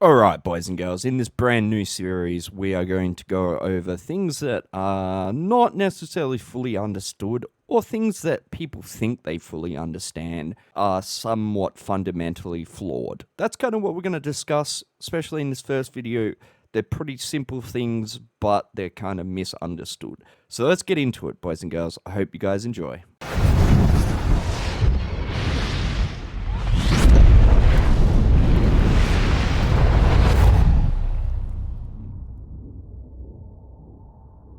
Alright, boys and girls, in this brand new series, we are going to go over things that are not necessarily fully understood, or things that people think they fully understand are somewhat fundamentally flawed. That's kind of what we're going to discuss, especially in this first video. They're pretty simple things, but they're kind of misunderstood. So let's get into it, boys and girls. I hope you guys enjoy.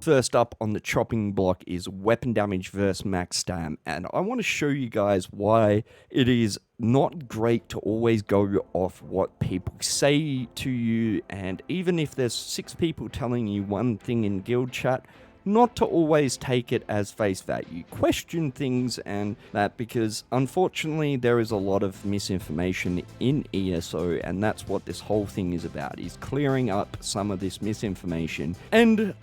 First up on the chopping block is weapon damage versus max stam, and I want to show you guys why it is not great to always go off what people say to you, and even if there's 6 people telling you one thing in guild chat, not to always take it as face value. Question things and that, because unfortunately there is a lot of misinformation in ESO, and that's what this whole thing is about, is clearing up some of this misinformation and,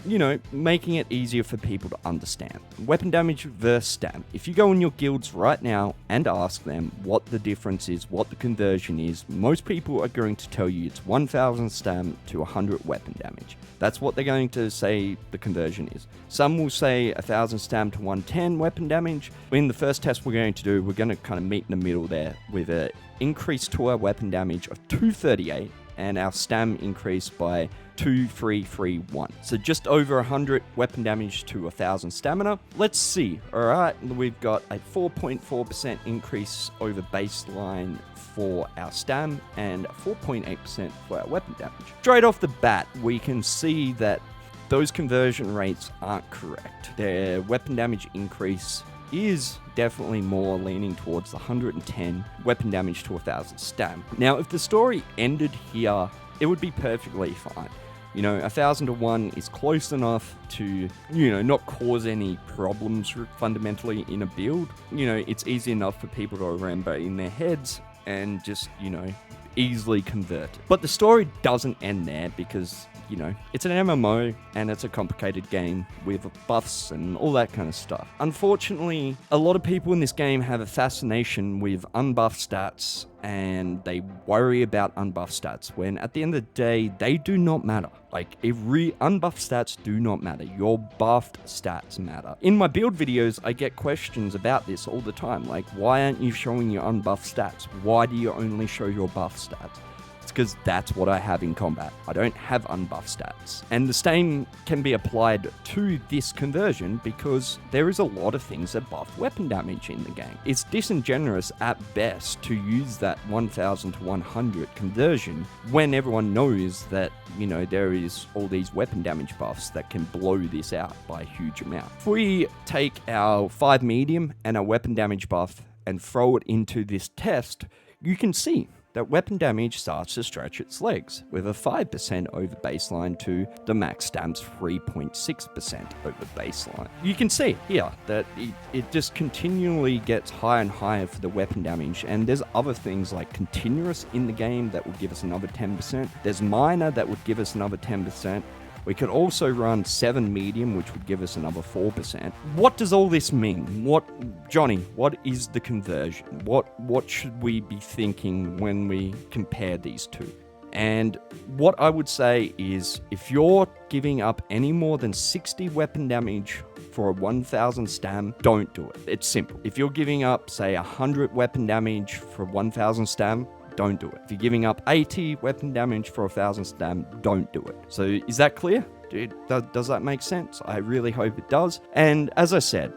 making it easier for people to understand. Weapon damage versus stam. If you go in your guilds right now and ask them what the difference is, what the conversion is, most people are going to tell you it's 1000 stam to 100 weapon damage. That's what they're going to say the conversion is. Some will say 1000 stam to 110 weapon damage. In the first test we're going to do, we're going to kind of meet in the middle there with an increase to our weapon damage of 238 and our stam increase by 2331. So just over 100 weapon damage to 1000 stamina. Let's see. Alright, we've got a 4.4% increase over baseline for our stam and 4.8% for our weapon damage. Straight off the bat, we can see that those conversion rates aren't correct. Their weapon damage increase is definitely more leaning towards the 110 weapon damage to 1000 stam. Now, if the story ended here, it would be perfectly fine. 1000 to 1 is close enough to, not cause any problems fundamentally in a build. It's easy enough for people to remember in their heads and just, easily convert. But the story doesn't end there because, it's an MMO and it's a complicated game with buffs and all that kind of stuff. Unfortunately, a lot of people in this game have a fascination with unbuffed stats, and they worry about unbuffed stats when at the end of the day, they do not matter. Unbuffed stats do not matter. Your buffed stats matter. In my build videos, I get questions about this all the time. Like, why aren't you showing your unbuffed stats? Why do you only show your buff stats? It's because that's what I have in combat. I don't have unbuffed stats. And the same can be applied to this conversion because there is a lot of things that buff weapon damage in the game. It's disingenuous at best to use that 1000 to 100 conversion when everyone knows that, there is all these weapon damage buffs that can blow this out by a huge amount. If we take our 5 medium and our weapon damage buff and throw it into this test, you can see that weapon damage starts to stretch its legs, with a 5% over baseline to the max stam's 3.6% over baseline. You can see here that it just continually gets higher and higher for the weapon damage, and there's other things like continuous in the game that will give us another 10%. There's minor that would give us another 10%. We could also run 7 medium, which would give us another 4%. What does all this mean? Johnny, what is the conversion? What should we be thinking when we compare these two? And what I would say is, if you're giving up any more than 60 weapon damage for a 1000 stam, don't do it. It's simple. If you're giving up, say, 100 weapon damage for 1000 stam, don't do it. If you're giving up 80 weapon damage for 1000 stam, don't do it. So is that clear? Does that make sense? I really hope it does. And as I said,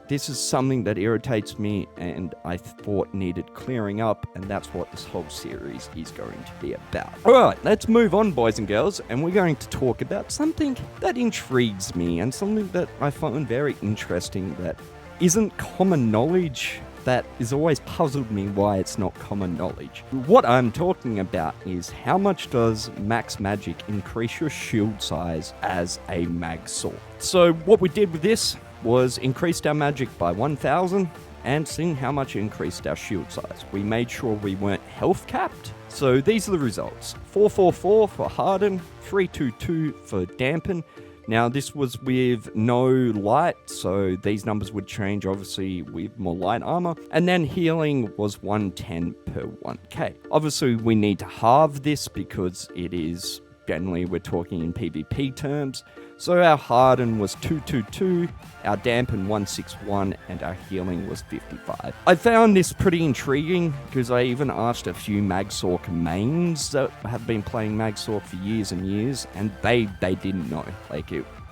this is something that irritates me and I thought needed clearing up, and that's what this whole series is going to be about. Alright, let's move on, boys and girls, and we're going to talk about something that intrigues me and something that I find very interesting that isn't common knowledge, that has always puzzled me why it's not common knowledge. What I'm talking about is, how much does max magic increase your shield size as a mag sword? So what we did with this was increased our magic by 1000 and seen how much it increased our shield size. We made sure we weren't health capped. So these are the results. 444 for harden, 322 for dampen, Now, this was with no light, so these numbers would change obviously with more light armor. And then healing was 110 per 1k. Obviously, we need to halve this because it is generally we're talking in PvP terms. So our harden was 222, our dampen 161, and our healing was 55. I found this pretty intriguing because I even asked a few Magsork mains that have been playing Magsork for years and years, and they didn't know.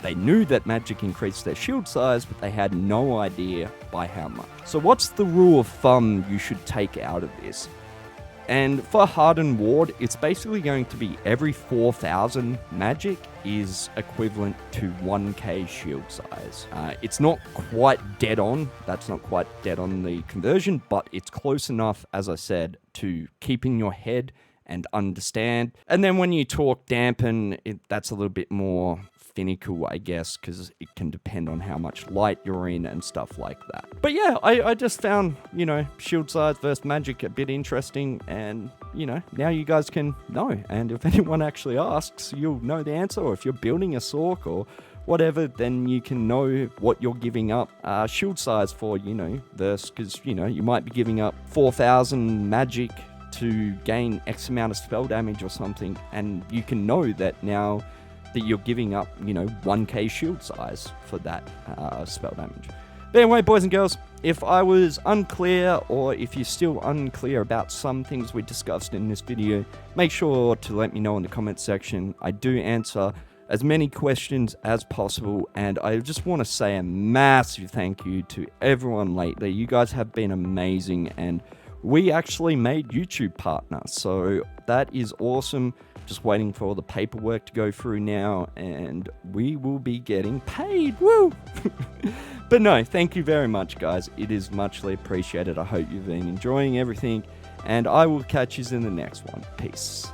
They knew that magic increased their shield size, but they had no idea by how much. So what's the rule of thumb you should take out of this? And for Hardened Ward, it's basically going to be every 4,000 magic is equivalent to 1k shield size. It's not quite dead on. That's not quite dead on the conversion, but it's close enough, as I said, to keep in your head and understand. And then when you talk dampen, that's a little bit more finical, I guess, because it can depend on how much light you're in and stuff like that. But yeah, I just found, shield size versus magic a bit interesting, and, now you guys can know. And if anyone actually asks, you'll know the answer, or if you're building a Sork or whatever, then you can know what you're giving up shield size for, versus, because, you might be giving up 4,000 magic to gain X amount of spell damage or something, and you can know that now that you're giving up, 1k shield size for that spell damage. But anyway, boys and girls, if I was unclear, or if you're still unclear about some things we discussed in this video, make sure to let me know in the comment section. I do answer as many questions as possible, and I just want to say a massive thank you to everyone lately. You guys have been amazing, and we actually made YouTube partners, so that is awesome. Just waiting for all the paperwork to go through now, and we will be getting paid. Woo! But no, thank you very much, guys. It is muchly appreciated. I hope you've been enjoying everything, and I will catch you in the next one. Peace.